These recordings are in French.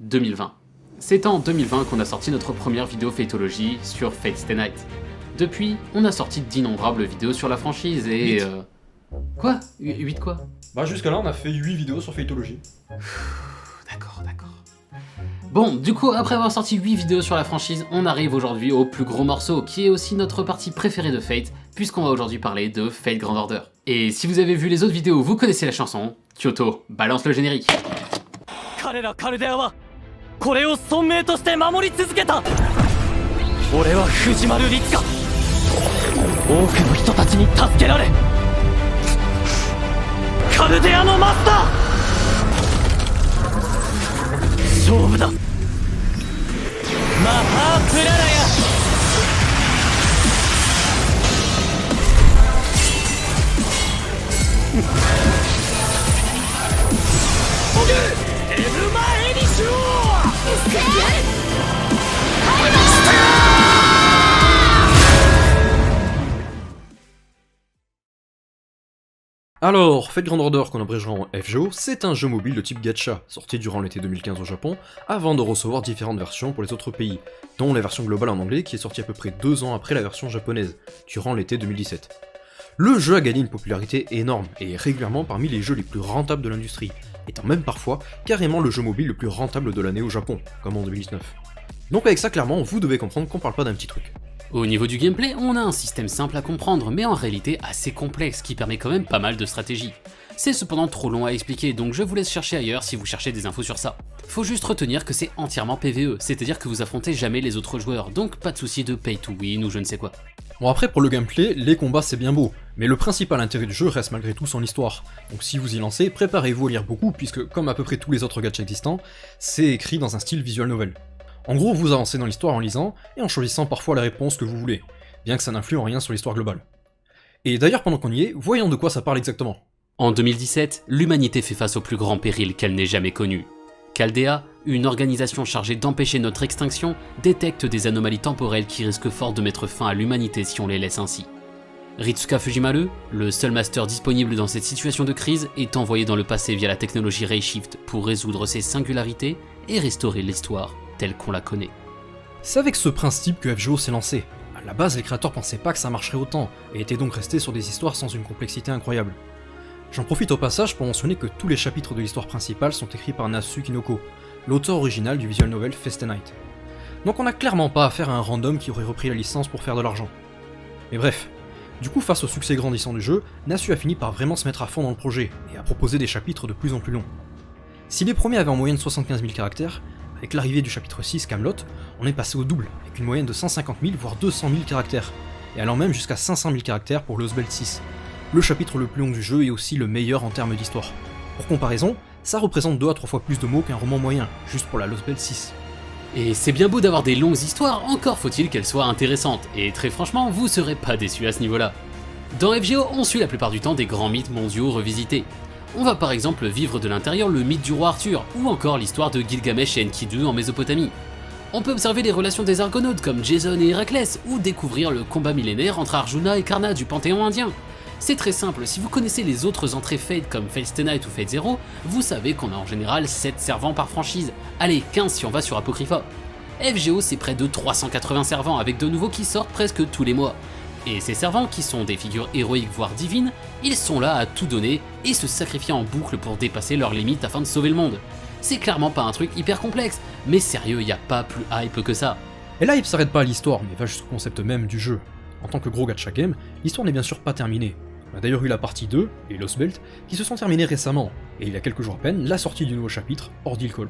2020. C'est en 2020 qu'on a sorti notre première vidéo Fatology sur Fate Stay Night. Depuis, on a sorti d'innombrables vidéos sur la franchise et... Quoi 8 quoi? Bah jusqu'à là on a fait 8 vidéos sur Fatology. D'accord. Bon, du coup, après avoir sorti 8 vidéos sur la franchise, on arrive aujourd'hui au plus gros morceau, qui est aussi notre partie préférée de Fate, puisqu'on va aujourd'hui parler de Fate Grand Order. Et si vous avez vu les autres vidéos, vous connaissez la chanson. Kyoto, balance le générique. Alors, Fate Grand Order, qu'on abrégera en FGO, c'est un jeu mobile de type gacha, sorti durant l'été 2015 au Japon, avant de recevoir différentes versions pour les autres pays, dont la version globale en anglais qui est sortie à peu près 2 ans après la version japonaise, durant l'été 2017. Le jeu a gagné une popularité énorme, et est régulièrement parmi les jeux les plus rentables de l'industrie, étant même parfois carrément le jeu mobile le plus rentable de l'année au Japon, comme en 2019. Donc avec ça clairement, vous devez comprendre qu'on parle pas d'un petit truc. Au niveau du gameplay, on a un système simple à comprendre, mais en réalité assez complexe, qui permet quand même pas mal de stratégies. C'est cependant trop long à expliquer, donc je vous laisse chercher ailleurs si vous cherchez des infos sur ça. Faut juste retenir que c'est entièrement PvE, c'est-à-dire que vous affrontez jamais les autres joueurs, donc pas de souci de pay to win ou je ne sais quoi. Bon après pour le gameplay, les combats c'est bien beau, mais le principal intérêt du jeu reste malgré tout son histoire. Donc si vous y lancez, préparez-vous à lire beaucoup, puisque comme à peu près tous les autres gachas existants, c'est écrit dans un style visual novel. En gros, vous avancez dans l'histoire en lisant, et en choisissant parfois la réponse que vous voulez, bien que ça n'influe en rien sur l'histoire globale. Et d'ailleurs, pendant qu'on y est, voyons de quoi ça parle exactement. En 2017, l'humanité fait face au plus grand péril qu'elle n'ait jamais connu. Chaldea, une organisation chargée d'empêcher notre extinction, détecte des anomalies temporelles qui risquent fort de mettre fin à l'humanité si on les laisse ainsi. Ritsuka Fujimaru, le seul master disponible dans cette situation de crise, est envoyé dans le passé via la technologie Reishift pour résoudre ces singularités et restaurer l'histoire telle qu'on la connaît. C'est avec ce principe que FGO s'est lancé. À la base, les créateurs pensaient pas que ça marcherait autant, et étaient donc restés sur des histoires sans une complexité incroyable. J'en profite au passage pour mentionner que tous les chapitres de l'histoire principale sont écrits par Nasu Kinoko, l'auteur original du visual novel Fate Stay Night. Donc on n'a clairement pas affaire à un random qui aurait repris la licence pour faire de l'argent. Mais bref, du coup face au succès grandissant du jeu, Nasu a fini par vraiment se mettre à fond dans le projet, et a proposé des chapitres de plus en plus longs. Si les premiers avaient en moyenne 75 000 caractères, avec l'arrivée du chapitre 6, Camelot, on est passé au double, avec une moyenne de 150 000 voire 200 000 caractères, et allant même jusqu'à 500 000 caractères pour Lost Belt 6, le chapitre le plus long du jeu et aussi le meilleur en termes d'histoire. Pour comparaison, ça représente 2 à 3 fois plus de mots qu'un roman moyen, juste pour la Lost Belt 6. Et c'est bien beau d'avoir des longues histoires, encore faut-il qu'elles soient intéressantes, et très franchement, vous serez pas déçus à ce niveau-là. Dans FGO, on suit la plupart du temps des grands mythes mondiaux revisités. On va par exemple vivre de l'intérieur le mythe du roi Arthur, ou encore l'histoire de Gilgamesh et Enkidu en Mésopotamie. On peut observer les relations des Argonautes comme Jason et Héraclès, ou découvrir le combat millénaire entre Arjuna et Karna du panthéon indien. C'est très simple, si vous connaissez les autres entrées Fate comme Fate Stay Night ou Fate Zero, vous savez qu'on a en général 7 servants par franchise, allez 15 si on va sur Apocrypha. FGO c'est près de 380 servants avec de nouveaux qui sortent presque tous les mois. Et ces servants, qui sont des figures héroïques voire divines, ils sont là à tout donner et se sacrifier en boucle pour dépasser leurs limites afin de sauver le monde. C'est clairement pas un truc hyper complexe, mais sérieux, y a pas plus hype que ça. Et là il s'arrête pas à l'histoire, mais va jusqu'au concept même du jeu. En tant que gros gacha game, l'histoire n'est bien sûr pas terminée. On a d'ailleurs eu la partie 2, et Lost Belt, qui se sont terminées récemment, et il y a quelques jours à peine, la sortie du nouveau chapitre, Ordeal Call.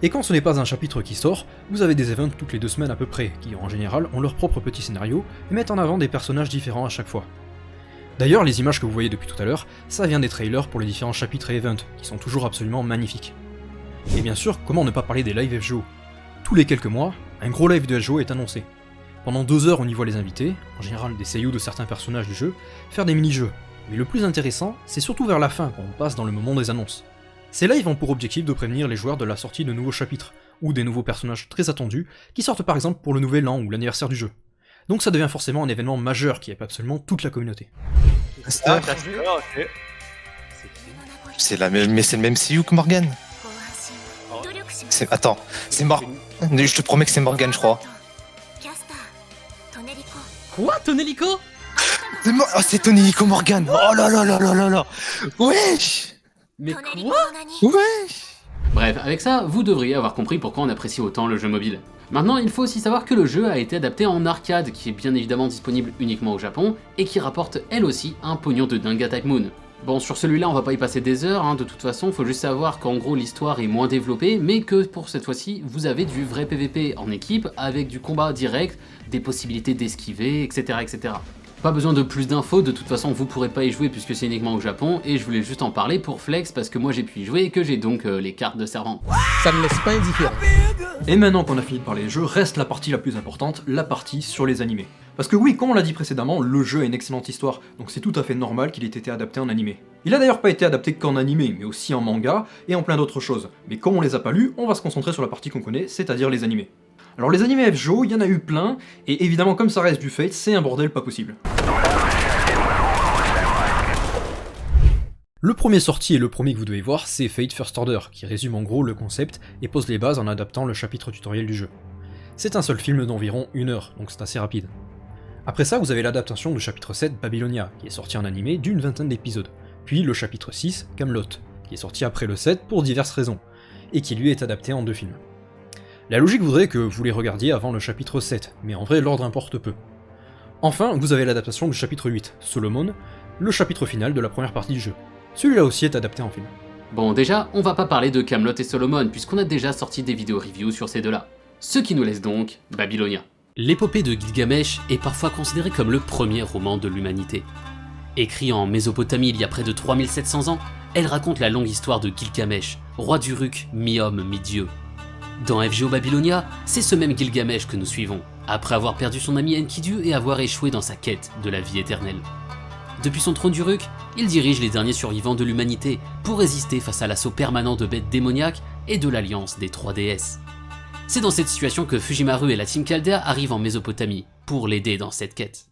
Et quand ce n'est pas un chapitre qui sort, vous avez des events toutes les 2 semaines à peu près, qui en général ont leur propre petit scénario, et mettent en avant des personnages différents à chaque fois. D'ailleurs, les images que vous voyez depuis tout à l'heure, ça vient des trailers pour les différents chapitres et events, qui sont toujours absolument magnifiques. Et bien sûr, comment ne pas parler des lives FGO? Tous les quelques mois, un gros live de FGO est annoncé. Pendant 2 heures, on y voit les invités, en général des seiyuu de certains personnages du jeu, faire des mini-jeux. Mais le plus intéressant, c'est surtout vers la fin, quand on passe dans le moment des annonces. Ces lives ont pour objectif de prévenir les joueurs de la sortie de nouveaux chapitres, ou des nouveaux personnages très attendus, qui sortent par exemple pour le nouvel an ou l'anniversaire du jeu. Donc ça devient forcément un événement majeur qui hype absolument toute la communauté. Ah, ok. C'est la même, mais c'est le même seiyuu que Morgan. Attends, c'est mort. Je te promets que c'est Morgane, je crois. Quoi, Tonelico? Oh, c'est Tonelico Morgane. Oh là là là là là là. Wesh. Mais quoi? Wesh. Bref, avec ça, vous devriez avoir compris pourquoi on apprécie autant le jeu mobile. Maintenant, il faut aussi savoir que le jeu a été adapté en arcade, qui est bien évidemment disponible uniquement au Japon, et qui rapporte elle aussi un pognon de dingue à Type Moon. Bon, sur celui-là, on va pas y passer des heures, de toute façon, faut juste savoir qu'en gros l'histoire est moins développée, mais que pour cette fois-ci, vous avez du vrai PVP en équipe, avec du combat direct, des possibilités d'esquiver, etc., etc. Pas besoin de plus d'infos, de toute façon vous pourrez pas y jouer puisque c'est uniquement au Japon, et je voulais juste en parler pour flex parce que moi j'ai pu y jouer et que j'ai donc les cartes de servant. Ça me laisse pas indifférent. Et maintenant qu'on a fini de parler des jeux, reste la partie la plus importante, la partie sur les animés. Parce que oui, comme on l'a dit précédemment, le jeu a une excellente histoire, donc c'est tout à fait normal qu'il ait été adapté en animé. Il a d'ailleurs pas été adapté qu'en animé, mais aussi en manga, et en plein d'autres choses. Mais comme on les a pas lus, on va se concentrer sur la partie qu'on connaît, c'est-à-dire les animés. Alors les animés FGO, il y en a eu plein, et évidemment comme ça reste du Fate, c'est un bordel pas possible. Le premier sorti et le premier que vous devez voir, c'est Fate First Order, qui résume en gros le concept et pose les bases en adaptant le chapitre tutoriel du jeu. C'est un seul film d'environ 1 heure, donc c'est assez rapide. Après ça, vous avez l'adaptation du chapitre 7 Babylonia, qui est sorti en animé d'une 20aine d'épisodes, puis le chapitre 6 Camelot, qui est sorti après le 7 pour diverses raisons, et qui lui est adapté en 2 films. La logique voudrait que vous les regardiez avant le chapitre 7, mais en vrai l'ordre importe peu. Enfin, vous avez l'adaptation du chapitre 8, Solomon, le chapitre final de la première partie du jeu. Celui-là aussi est adapté en film. Bon déjà, on va pas parler de Camelot et Solomon puisqu'on a déjà sorti des vidéos review sur ces deux-là. Ce qui nous laisse donc Babylonia. L'épopée de Gilgamesh est parfois considérée comme le premier roman de l'humanité. Écrit en Mésopotamie il y a près de 3700 ans, elle raconte la longue histoire de Gilgamesh, roi d'Uruk, mi-homme, mi-dieu. Dans FGO Babylonia, c'est ce même Gilgamesh que nous suivons, après avoir perdu son ami Enkidu et avoir échoué dans sa quête de la vie éternelle. Depuis son trône d'Uruk, il dirige les derniers survivants de l'humanité pour résister face à l'assaut permanent de bêtes démoniaques et de l'alliance des 3 déesses. C'est dans cette situation que Fujimaru et la Team Chaldea arrivent en Mésopotamie pour l'aider dans cette quête.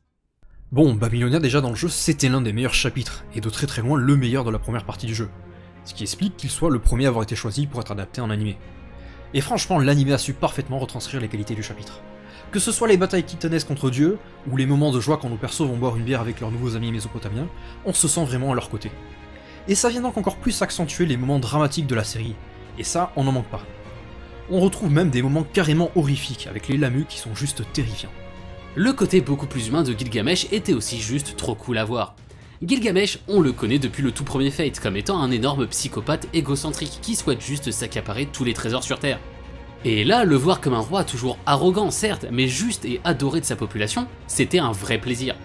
Bon, Babylonia déjà dans le jeu, c'était l'un des meilleurs chapitres, et de très très loin le meilleur de la première partie du jeu, ce qui explique qu'il soit le premier à avoir été choisi pour être adapté en animé. Et franchement, l'animé a su parfaitement retranscrire les qualités du chapitre. Que ce soit les batailles titanesques contre Dieu, ou les moments de joie quand nos persos vont boire une bière avec leurs nouveaux amis mésopotamiens, on se sent vraiment à leur côté. Et ça vient donc encore plus accentuer les moments dramatiques de la série, et ça, on n'en manque pas. On retrouve même des moments carrément horrifiques, avec les Lamus qui sont juste terrifiants. Le côté beaucoup plus humain de Gilgamesh était aussi juste trop cool à voir. Gilgamesh, on le connaît depuis le tout premier Fate comme étant un énorme psychopathe égocentrique qui souhaite juste s'accaparer tous les trésors sur Terre. Et là, le voir comme un roi toujours arrogant certes, mais juste et adoré de sa population, c'était un vrai plaisir.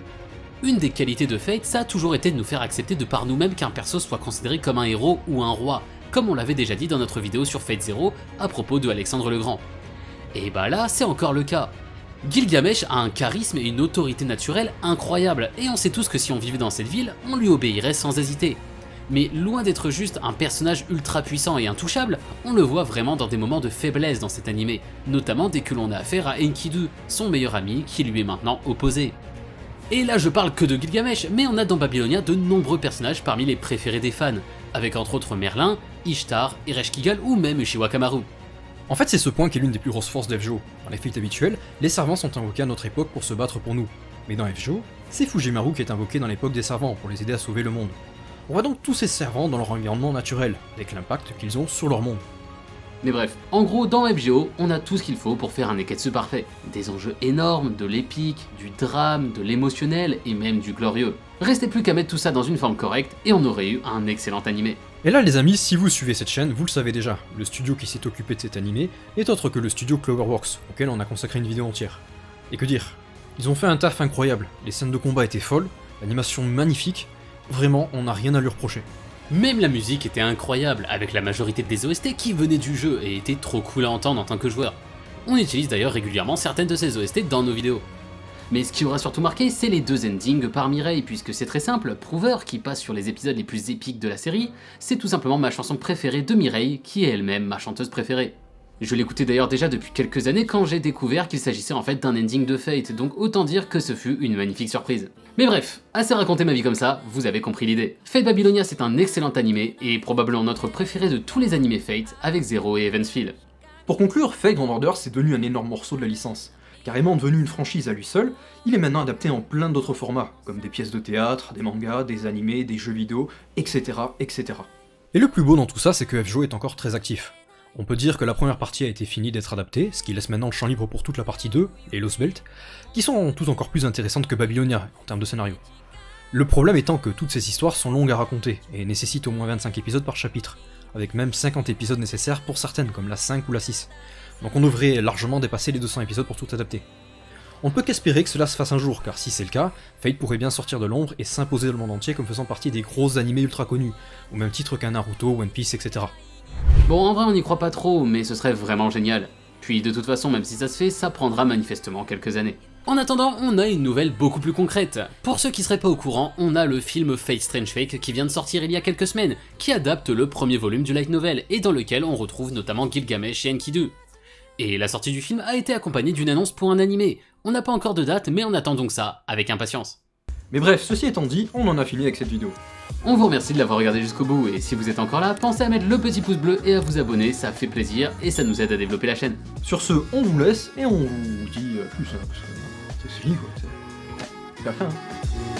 Une des qualités de Fate, ça a toujours été de nous faire accepter de par nous-mêmes qu'un perso soit considéré comme un héros ou un roi, comme on l'avait déjà dit dans notre vidéo sur Fate Zero à propos de Alexandre le Grand. Et bah là, c'est encore le cas. Gilgamesh a un charisme et une autorité naturelle incroyables, et on sait tous que si on vivait dans cette ville, on lui obéirait sans hésiter. Mais loin d'être juste un personnage ultra puissant et intouchable, on le voit vraiment dans des moments de faiblesse dans cet animé, notamment dès que l'on a affaire à Enkidu, son meilleur ami qui lui est maintenant opposé. Et là je parle que de Gilgamesh, mais on a dans Babylonia de nombreux personnages parmi les préférés des fans, avec entre autres Merlin, Ishtar, Ereshkigal ou même Uchiwa Kamaru. En fait, c'est ce point qui est l'une des plus grosses forces d'FGO. Dans les Fates habituels, les servants sont invoqués à notre époque pour se battre pour nous. Mais dans FGO, c'est Fujimaru qui est invoqué dans l'époque des servants pour les aider à sauver le monde. On voit donc tous ces servants dans leur environnement naturel, avec l'impact qu'ils ont sur leur monde. Mais bref, en gros, dans FGO, on a tout ce qu'il faut pour faire un Neketsu parfait. Des enjeux énormes, de l'épique, du drame, de l'émotionnel et même du glorieux. Restait plus qu'à mettre tout ça dans une forme correcte et on aurait eu un excellent animé. Et là les amis, si vous suivez cette chaîne, vous le savez déjà, le studio qui s'est occupé de cet animé est autre que le studio Cloverworks, auquel on a consacré une vidéo entière. Et que dire, ils ont fait un taf incroyable, les scènes de combat étaient folles, l'animation magnifique, vraiment on n'a rien à lui reprocher. Même la musique était incroyable, avec la majorité des OST qui venaient du jeu et étaient trop cool à entendre en tant que joueur. On utilise d'ailleurs régulièrement certaines de ces OST dans nos vidéos. Mais ce qui aura surtout marqué, c'est les 2 endings par Mireille, puisque c'est très simple, Prover, qui passe sur les épisodes les plus épiques de la série, c'est tout simplement ma chanson préférée de Mireille, qui est elle-même ma chanteuse préférée. Je l'écoutais d'ailleurs déjà depuis quelques années quand j'ai découvert qu'il s'agissait en fait d'un ending de Fate, donc autant dire que ce fut une magnifique surprise. Mais bref, assez raconté ma vie comme ça, vous avez compris l'idée. Fate Babylonia c'est un excellent animé, et probablement notre préféré de tous les animés Fate, avec Zero et Evansfield. Pour conclure, Fate Grand Order c'est devenu un énorme morceau de la licence. Carrément devenu une franchise à lui seul, il est maintenant adapté en plein d'autres formats, comme des pièces de théâtre, des mangas, des animés, des jeux vidéo, etc. etc. Et le plus beau dans tout ça, c'est que FGO est encore très actif. On peut dire que la première partie a été finie d'être adaptée, ce qui laisse maintenant le champ libre pour toute la partie 2, et Lost Belt, qui sont toutes encore plus intéressantes que Babylonia, en termes de scénario. Le problème étant que toutes ces histoires sont longues à raconter, et nécessitent au moins 25 épisodes par chapitre, avec même 50 épisodes nécessaires pour certaines, comme la 5 ou la 6. Donc on devrait largement dépasser les 200 épisodes pour tout adapter. On ne peut qu'espérer que cela se fasse un jour, car si c'est le cas, Fate pourrait bien sortir de l'ombre et s'imposer dans le monde entier comme faisant partie des gros animés ultra connus, au même titre qu'un Naruto, One Piece, etc. Bon, en vrai on n'y croit pas trop, mais ce serait vraiment génial. Puis de toute façon, même si ça se fait, ça prendra manifestement quelques années. En attendant, on a une nouvelle beaucoup plus concrète. Pour ceux qui seraient pas au courant, on a le film Fate Strange Fate qui vient de sortir il y a quelques semaines, qui adapte le premier volume du light novel, et dans lequel on retrouve notamment Gilgamesh et Enkidu. Et la sortie du film a été accompagnée d'une annonce pour un animé. On n'a pas encore de date, mais on attend donc ça, avec impatience. Mais bref, ceci étant dit, on en a fini avec cette vidéo. On vous remercie de l'avoir regardé jusqu'au bout, et si vous êtes encore là, pensez à mettre le petit pouce bleu et à vous abonner, ça fait plaisir, et ça nous aide à développer la chaîne. Sur ce, on vous laisse, et on vous dit plus, parce que c'est fini quoi, c'est la fin. Hein.